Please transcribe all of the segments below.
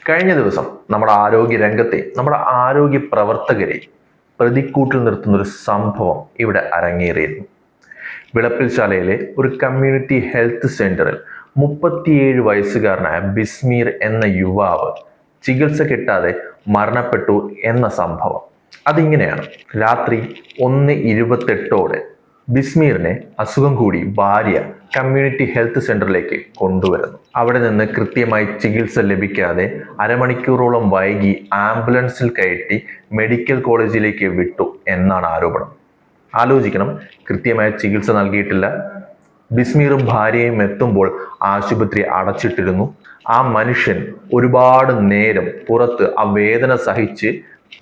കഴിഞ്ഞ ദിവസം നമ്മുടെ ആരോഗ്യ രംഗത്തെ നമ്മുടെ ആരോഗ്യ പ്രവർത്തകരെ പ്രതിക്കൂട്ടിൽ നിർത്തുന്ന ഒരു സംഭവം ഇവിടെ അരങ്ങേറിയിരുന്നു. വിളപ്പിൽശാലയിലെ ഒരു കമ്മ്യൂണിറ്റി ഹെൽത്ത് സെന്ററിൽ 37 വയസ്സുകാരനായ ബിസ്മീർ എന്ന യുവാവ് ചികിത്സ കിട്ടാതെ മരണപ്പെട്ടു എന്ന സംഭവം. അതിങ്ങനെയാണ്. രാത്രി 1:28 ബിസ്മീറിനെ അസുഖം കൂടി ഭാര്യ കമ്മ്യൂണിറ്റി ഹെൽത്ത് സെന്ററിലേക്ക് കൊണ്ടുവരുന്നു. അവിടെ നിന്ന് കൃത്യമായി ചികിത്സ ലഭിക്കാതെ അരമണിക്കൂറോളം വൈകി ആംബുലൻസിൽ കയറ്റി മെഡിക്കൽ കോളേജിലേക്ക് വിട്ടു എന്നാണ് ആരോപണം. ആലോചിക്കണം, കൃത്യമായ ചികിത്സ നൽകിയിട്ടില്ല. ബിസ്മീറും ഭാര്യയും എത്തുമ്പോൾ ആശുപത്രി അടച്ചിട്ടിരുന്നു. ആ മനുഷ്യൻ ഒരുപാട് നേരം പുറത്ത് ആ വേദന സഹിച്ച്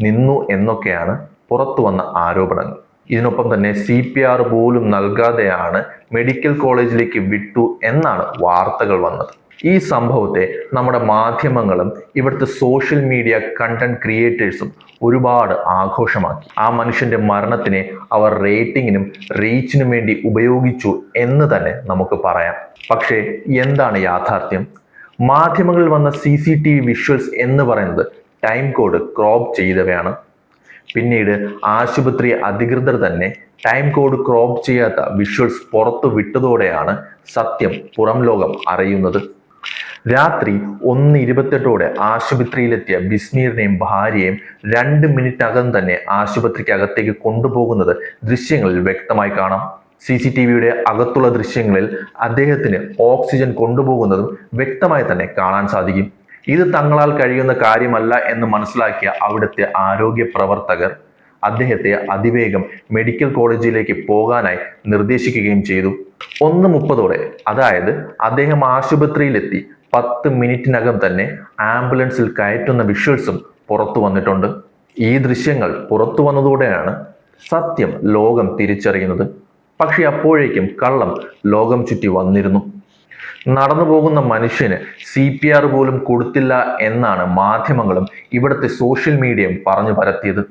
നിന്നു എന്നൊക്കെയാണ് പുറത്തു വന്ന ആരോപണങ്ങൾ. ഇതിനൊപ്പം തന്നെ CPR പോലും നൽകാതെയാണ് മെഡിക്കൽ കോളേജിലേക്ക് വിട്ടു എന്നാണ് വാർത്തകൾ വന്നത്. ഈ സംഭവത്തെ നമ്മുടെ മാധ്യമങ്ങളും ഇവിടുത്തെ സോഷ്യൽ മീഡിയ കണ്ടന്റ് ക്രിയേറ്റേഴ്സും ഒരുപാട് ആഘോഷമാക്കി. ആ മനുഷ്യന്റെ മരണത്തിനെ അവർ റേറ്റിംഗിനും റീച്ചിനും വേണ്ടി ഉപയോഗിച്ചു എന്ന് തന്നെ നമുക്ക് പറയാം. പക്ഷേ എന്താണ് യാഥാർത്ഥ്യം? മാധ്യമങ്ങളിൽ വന്ന CCTV വിഷ്വൽസ് എന്ന് പറയുന്നത് ടൈം കോഡ് ക്രോപ്പ് ചെയ്തവയാണ്. പിന്നീട് ആശുപത്രി അധികൃതർ തന്നെ ടൈം കോഡ് ക്രോപ്പ് ചെയ്യാത്ത വിഷ്വൽസ് പുറത്തു വിട്ടതോടെയാണ് സത്യം പുറം ലോകം അറിയുന്നത്. രാത്രി 1:28 ആശുപത്രിയിലെത്തിയ ബിസ്മീറിനെയും ഭാര്യയെയും 2 മിനിറ്റിനകം തന്നെ ആശുപത്രിക്കകത്തേക്ക് കൊണ്ടുപോകുന്നത് ദൃശ്യങ്ങളിൽ വ്യക്തമായി കാണാം. CCTVയുടെ അകത്തുള്ള ദൃശ്യങ്ങളിൽ അദ്ദേഹത്തിന് ഓക്സിജൻ കൊണ്ടുപോകുന്നതും വ്യക്തമായി തന്നെ കാണാൻ സാധിക്കും. ഇത് തങ്ങളാൽ കഴിയുന്ന കാര്യമല്ല എന്ന് മനസ്സിലാക്കിയ അവിടുത്തെ ആരോഗ്യ പ്രവർത്തകർ അദ്ദേഹത്തെ അതിവേഗം മെഡിക്കൽ കോളേജിലേക്ക് പോകാനായി നിർദ്ദേശിക്കുകയും ചെയ്തു. 1:30 അതായത് അദ്ദേഹം ആശുപത്രിയിലെത്തി 10 മിനിറ്റിനകം തന്നെ ആംബുലൻസിൽ കയറ്റുന്ന വിഷ്വൽസും പുറത്തു വന്നിട്ടുണ്ട്. ഈ ദൃശ്യങ്ങൾ പുറത്തു വന്നതോടെയാണ് സത്യം ലോകം തിരിച്ചറിയുന്നത്. പക്ഷെ അപ്പോഴേക്കും കള്ളം ലോകം ചുറ്റി വന്നിരുന്നു. നടന്നു പോകുന്ന മനുഷ്യന് CPR പോലും കൊടുത്തില്ല എന്നാണ് മാധ്യമങ്ങളും ഇവിടുത്തെ സോഷ്യൽ മീഡിയയും പറഞ്ഞു പരത്തിയത്.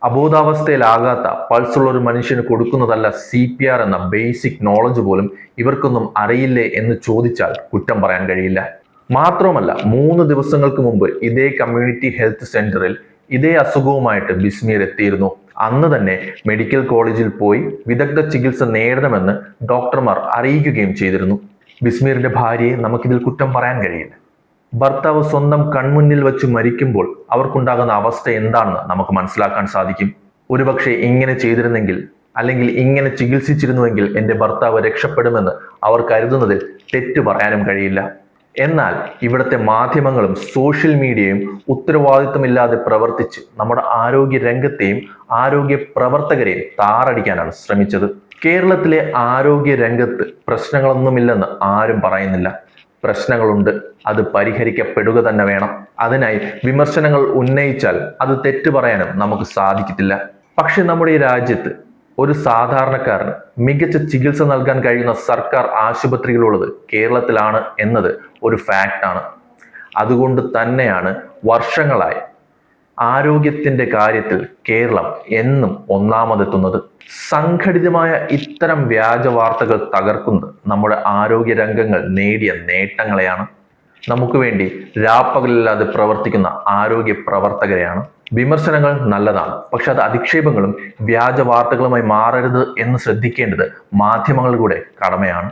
അബോധാവസ്ഥയിലാകാത്ത പൾസുള്ള ഒരു മനുഷ്യന് കൊടുക്കുന്നതല്ല CPR എന്ന ബേസിക് നോളജ് പോലും ഇവർക്കൊന്നും അറിയില്ലേ എന്ന് ചോദിച്ചാൽ കുറ്റം പറയാൻ കഴിയില്ല. മാത്രമല്ല, 3 ദിവസങ്ങൾക്ക് മുമ്പ് ഇതേ കമ്മ്യൂണിറ്റി ഹെൽത്ത് സെന്ററിൽ ഇതേ അസുഖവുമായിട്ട് ബിസ്മീർ എത്തിയിരുന്നു. അന്ന് തന്നെ മെഡിക്കൽ കോളേജിൽ പോയി വിദഗ്ധ ചികിത്സ നേടണമെന്ന് ഡോക്ടർമാർ അറിയിക്കുകയും ചെയ്തിരുന്നു. ബിസ്മീറിന്റെ ഭാര്യയെ നമുക്കിതിൽ കുറ്റം പറയാൻ കഴിയില്ല. ഭർത്താവ് സ്വന്തം കൺമുന്നിൽ വെച്ച് മരിക്കുമ്പോൾ അവർക്കുണ്ടാകുന്ന അവസ്ഥ എന്താണെന്ന് നമുക്ക് മനസ്സിലാക്കാൻ സാധിക്കും. ഒരുപക്ഷെ ഇങ്ങനെ ചെയ്തിരുന്നെങ്കിൽ അല്ലെങ്കിൽ ഇങ്ങനെ ചികിത്സിച്ചിരുന്നുവെങ്കിൽ എൻ്റെ ഭർത്താവ് രക്ഷപ്പെടുമെന്ന് അവർ കരുതുന്നതിൽ തെറ്റു പറയാനും കഴിയില്ല. എന്നാൽ ഇവിടുത്തെ മാധ്യമങ്ങളും സോഷ്യൽ മീഡിയയും ഉത്തരവാദിത്തമില്ലാതെ പ്രവർത്തിച്ച് നമ്മുടെ ആരോഗ്യ രംഗത്തെയും ആരോഗ്യ പ്രവർത്തകരെയും താറടിക്കാനാണ് ശ്രമിച്ചത്. കേരളത്തിലെ ആരോഗ്യ രംഗത്ത് പ്രശ്നങ്ങളൊന്നുമില്ലെന്ന് ആരും പറയുന്നില്ല. പ്രശ്നങ്ങളുണ്ട്, അത് പരിഹരിക്കപ്പെടുക തന്നെ വേണം. അതിനായി വിമർശനങ്ങൾ ഉന്നയിച്ചാൽ അത് തെറ്റു പറയാനും നമുക്ക് സാധിക്കത്തില്ല. പക്ഷെ നമ്മുടെ ഈ രാജ്യത്ത് ഒരു സാധാരണക്കാരന് മികച്ച ചികിത്സ നൽകാൻ കഴിയുന്ന സർക്കാർ ആശുപത്രികളുള്ളത് കേരളത്തിലാണ് എന്നത് ഒരു ഫാക്റ്റാണ്. അതുകൊണ്ട് തന്നെയാണ് വർഷങ്ങളായി ആരോഗ്യത്തിന്റെ കാര്യത്തിൽ കേരളം എന്നും ഒന്നാമതെത്തുന്നത്. സംഘടിതമായ ഇത്തരം വ്യാജ വാർത്തകൾ തകർക്കുന്നത് നമ്മുടെ ആരോഗ്യ രംഗങ്ങൾ നേടിയ നേട്ടങ്ങളെയാണ്. നമുക്ക് വേണ്ടി രാപ്പകലില്ലാതെ പ്രവർത്തിക്കുന്ന ആരോഗ്യ പ്രവർത്തകരെയാണ്. വിമർശനങ്ങൾ നല്ലതാണ്, പക്ഷെ അത് അധിക്ഷേപങ്ങളും വ്യാജ വാർത്തകളുമായി മാറരുത് എന്ന് ശ്രദ്ധിക്കേണ്ടത് മാധ്യമങ്ങളുടെ കൂടെ കടമയാണ്.